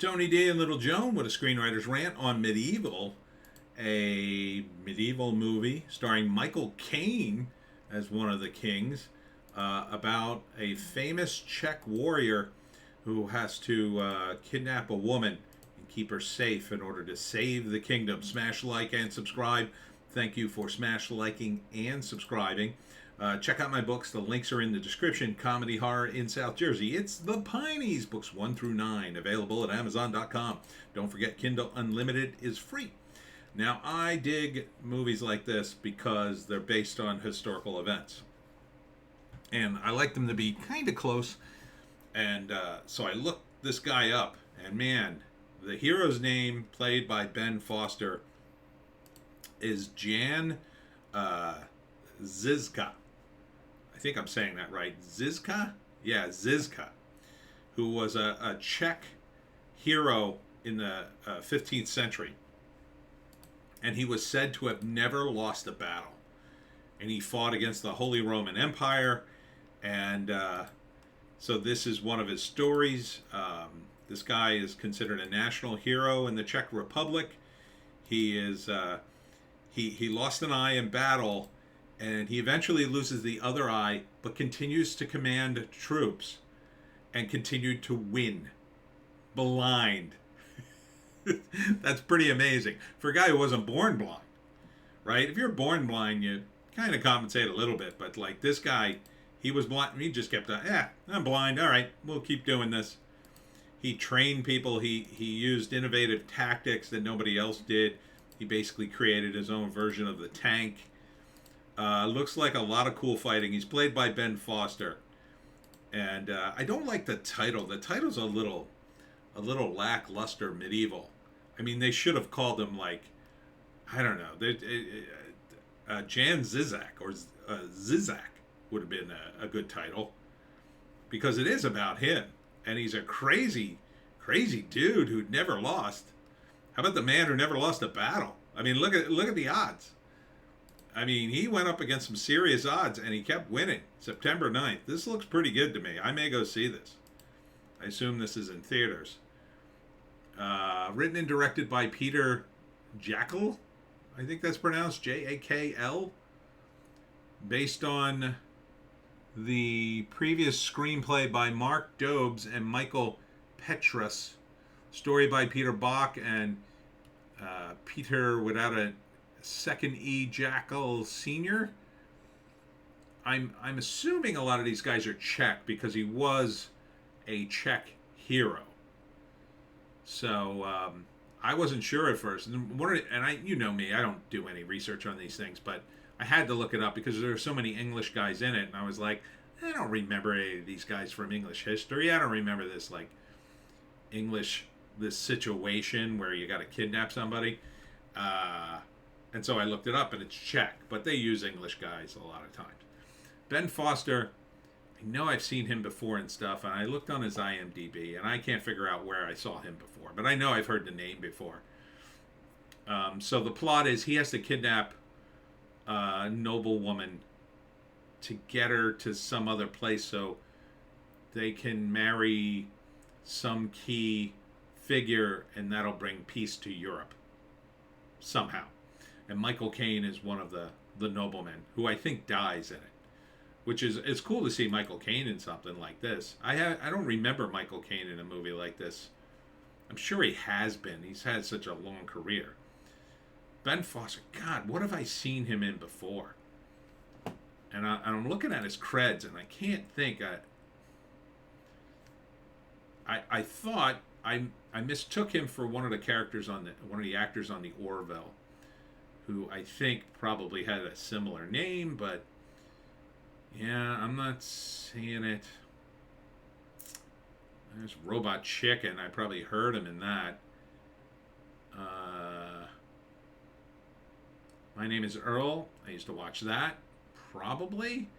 Tony D and Little Joan with a screenwriter's rant on Medieval, a medieval movie starring Michael Caine as one of the kings, about a famous Czech warrior who has to kidnap a woman and keep her safe in order to save the kingdom. Smash like and subscribe. Thank you for smash liking and subscribing. Check out my books. The links are in the description. Comedy Horror in South Jersey. It's the Pineys, books 1 through 9, available at Amazon.com. Don't forget, Kindle Unlimited is free. Now, I dig movies like this because they're based on historical events. And I like them to be kind of close. And so I looked this guy up. And man, the hero's name, played by Ben Foster, is Jan Zizka. I think I'm saying that right. Zizka? Yeah, Zizka. Who was a Czech hero in the 15th century. And he was said to have never lost a battle. And he fought against the Holy Roman Empire. And so this is one of his stories. This guy is considered a national hero in the Czech Republic. He is he lost an eye in battle, and he eventually loses the other eye, but continues to command troops and continued to win blind. That's pretty amazing for a guy who wasn't born blind, right? If you're born blind, you kind of compensate a little bit, but like this guy, he was blind. He just kept on, I'm blind. All right, we'll keep doing this. He trained people. He used innovative tactics that nobody else did. He basically created his own version of the tank. Looks like a lot of cool fighting. He's played by Ben Foster. And I don't like the title. The title's a little lackluster medieval. I mean, they should have called him like, I don't know, Jan Zizak or Zizak would have been a good title, because it is about him, and he's a crazy dude who'd never lost. How about the man who never lost a battle? I mean, look at the odds. I mean, he went up against some serious odds, and he kept winning. September 9th. This looks pretty good to me. I may go see this. I assume this is in theaters. Written and directed by Peter Jakl. I think that's pronounced Jakl. Based on the previous screenplay by Mark Dobes and Michael Petrus. Story by Peter Bach and Peter without a second E. Jakl Sr. I'm assuming a lot of these guys are Czech because he was a Czech hero. So I wasn't sure at first, and you know me, I don't do any research on these things, but I had to look it up because there are so many English guys in it, and I was like, I don't remember any of these guys from English history. I don't remember this this situation where you got to kidnap somebody. And so I looked it up, and it's Czech, but they use English guys a lot of times. Ben Foster, I know I've seen him before and stuff, and I looked on his IMDb, and I can't figure out where I saw him before, but I know I've heard the name before. So the plot is he has to kidnap a noble woman to get her to some other place so they can marry some key figure, and that'll bring peace to Europe somehow. And Michael Caine is one of the noblemen who I think dies in it, which is, it's cool to see Michael Caine in something like this. I don't remember Michael Caine in a movie like this. I'm sure he has been. He's had such a long career. Ben Foster, God, what have I seen him in before? And I'm looking at his creds, and I can't think. I thought I mistook him for one of the actors on the Orville, who I think probably had a similar name, but yeah, I'm not seeing it. There's Robot Chicken. I probably heard him in that. My Name is Earl. I used to watch that. Probably.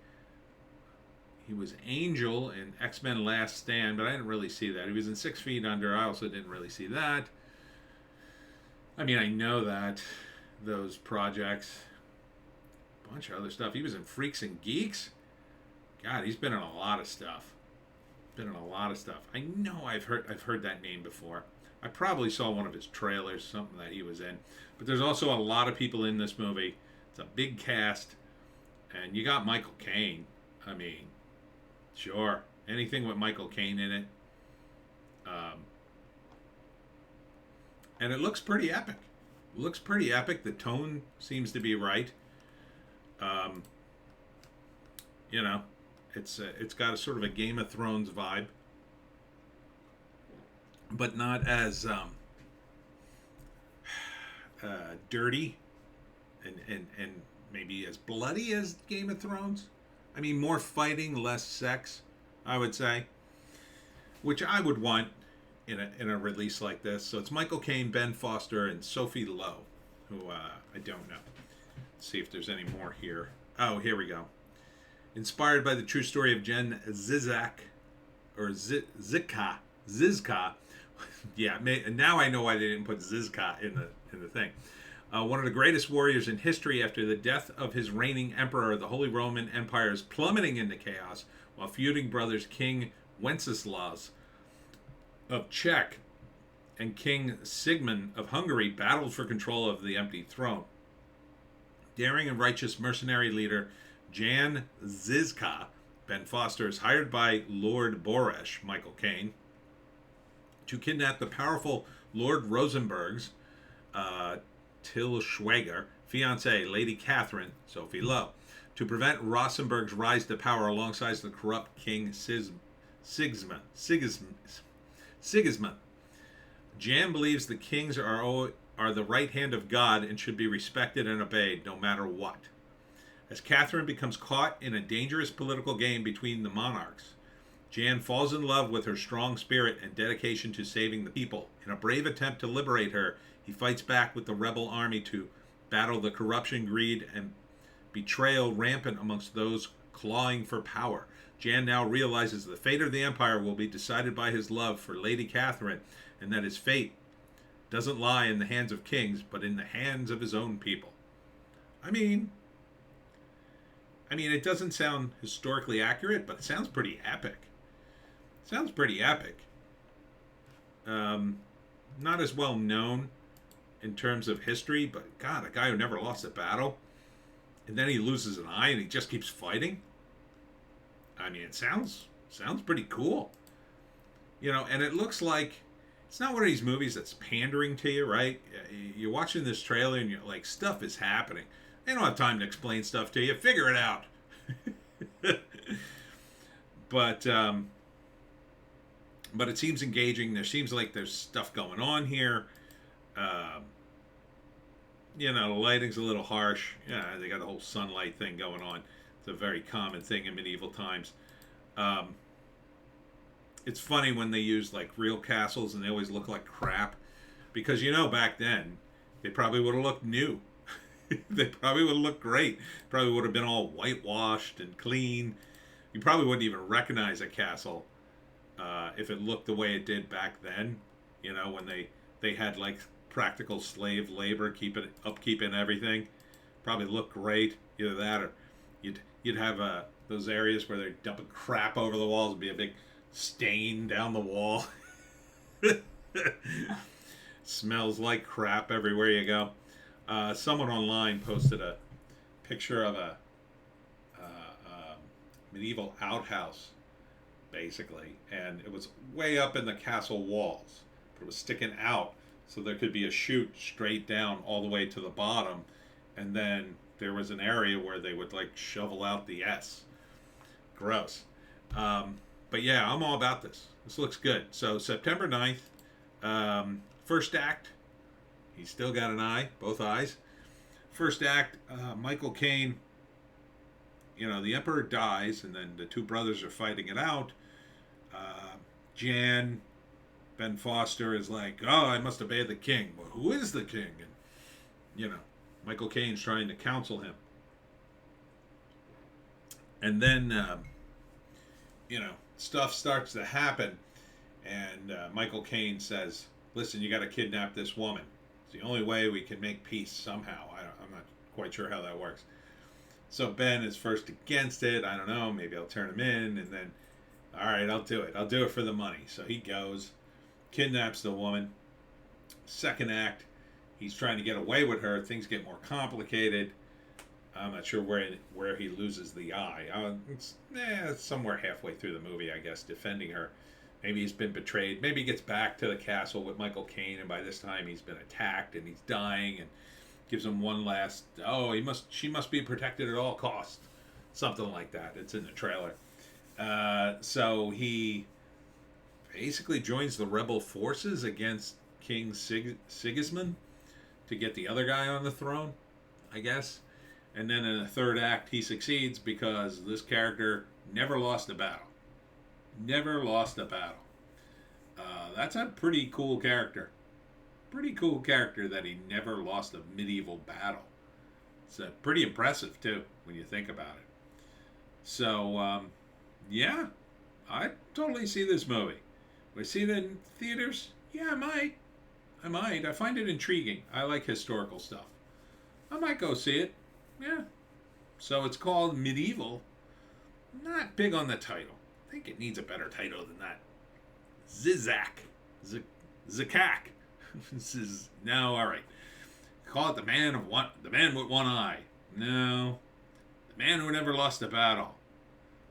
He was Angel in X-Men Last Stand, but I didn't really see that. He was in 6 Feet Under. I also didn't really see that. I mean, I know that. Those projects. A bunch of other stuff. He was in Freaks and Geeks. God, he's been in a lot of stuff. Been in a lot of stuff. I know I've heard that name before. I probably saw one of his trailers, something that he was in. But there's also a lot of people in this movie. It's a big cast, and you got Michael Caine. I mean, sure, anything with Michael Caine in it. Um, and it looks pretty epic. Looks pretty epic. The tone seems to be right. Um, you know, it's got a sort of a Game of Thrones vibe, but not as dirty and maybe as bloody as Game of Thrones. I mean, more fighting, less sex, I would say, which I would want in a release like this. So it's Michael Caine, Ben Foster, and Sophie Lowe, who I don't know. Let's see if there's any more here. Oh, here we go. Inspired by the true story of Jen Zizak, or Zizka. Yeah, now I know why they didn't put Zizka in the thing. One of the greatest warriors in history, after the death of his reigning emperor, the Holy Roman Empire is plummeting into chaos, while feuding brothers King Wenceslaus of Czech and King Sigmund of Hungary battled for control of the empty throne. Daring and righteous mercenary leader Jan Zizka, Ben Foster, is hired by Lord Boresh, Michael Caine, to kidnap the powerful Lord Rosenberg's Tillschwager fiancée, Lady Catherine, Sophie Lowe, to prevent Rosenberg's rise to power alongside the corrupt King Sigismund. Jan believes the kings are the right hand of God and should be respected and obeyed no matter what. As Catherine becomes caught in a dangerous political game between the monarchs, Jan falls in love with her strong spirit and dedication to saving the people. In a brave attempt to liberate her, he fights back with the rebel army to battle the corruption, greed, and betrayal rampant amongst those clawing for power. Jan now realizes the fate of the empire will be decided by his love for Lady Catherine, and that his fate doesn't lie in the hands of kings, but in the hands of his own people. I mean, it doesn't sound historically accurate, but it sounds pretty epic. Sounds pretty epic. Not as well known in terms of history, but God, a guy who never lost a battle, and then he loses an eye and he just keeps fighting. I mean, it sounds pretty cool. And it looks like it's not one of these movies that's pandering to you, right? You're watching this trailer and you're like, stuff is happening. They don't have time to explain stuff to you. Figure it out. But it seems engaging. There seems like there's stuff going on here. The lighting's a little harsh. Yeah, they got the whole sunlight thing going on. It's a very common thing in medieval times. It's funny when they use like real castles and they always look like crap, because back then they probably would have looked new. They probably would have looked great. Probably would have been all whitewashed and clean. You probably wouldn't even recognize a castle if it looked the way it did back then. When they had like practical slave labor upkeeping everything. Probably looked great. Either that, or you'd have those areas where they're dumping crap over the walls. It'd be a big stain down the wall. Smells like crap everywhere you go. Someone online posted a picture of a medieval outhouse, basically, and it was way up in the castle walls, but it was sticking out, so there could be a chute straight down all the way to the bottom, and then there was an area where they would like shovel out the S. Gross. But yeah, I'm all about this. This looks good. So September 9th, first act. He's still got an eye, both eyes. First act, Michael Caine, the emperor dies, and then the two brothers are fighting it out. Jan, Ben Foster, is like, oh, I must obey the king. But who is the king? And, Michael Caine's trying to counsel him. And then, stuff starts to happen, and Michael Caine says, listen, you got to kidnap this woman. It's the only way we can make peace somehow. I'm not quite sure how that works. So Ben is first against it. I don't know. Maybe I'll turn him in. And then, All right, I'll do it. I'll do it for the money. So he goes, kidnaps the woman. Second act, he's trying to get away with her. Things get more complicated. I'm not sure where he loses the eye. It's somewhere halfway through the movie, I guess, defending her. Maybe he's been betrayed. Maybe he gets back to the castle with Michael Caine, and by this time he's been attacked and he's dying, and gives him one last, she must be protected at all costs. Something like that. It's in the trailer. So he basically joins the rebel forces against King Sigismund to get the other guy on the throne, I guess. And then in the third act, he succeeds because this character never lost a battle. Never lost a battle. That's a pretty cool character. Pretty cool character that he never lost a medieval battle. It's pretty impressive, too, when you think about it. So, yeah, I totally see this movie. Will I see it in theaters? Yeah, I might. I find it intriguing. I like historical stuff. I might go see it. Yeah. So it's called Medieval. Not big on the title. I think it needs a better title than that. Zizak. Zakak. No, all right. Call it the man with one eye. No. The man who never lost a battle.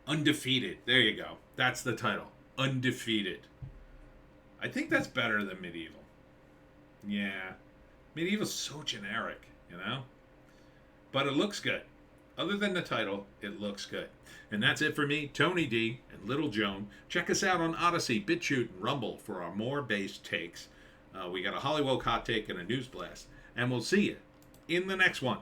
Undefeated. There you go. That's the title. Undefeated. I think that's better than Medieval. Yeah. Medieval's so generic, you know? But it looks good. Other than the title, it looks good. And that's it for me, Tony D, and Little Joan. Check us out on Odysee, Bitchute, and Rumble for our more based takes. We got a Hollywoke hot take and a news blast. And we'll see you in the next one.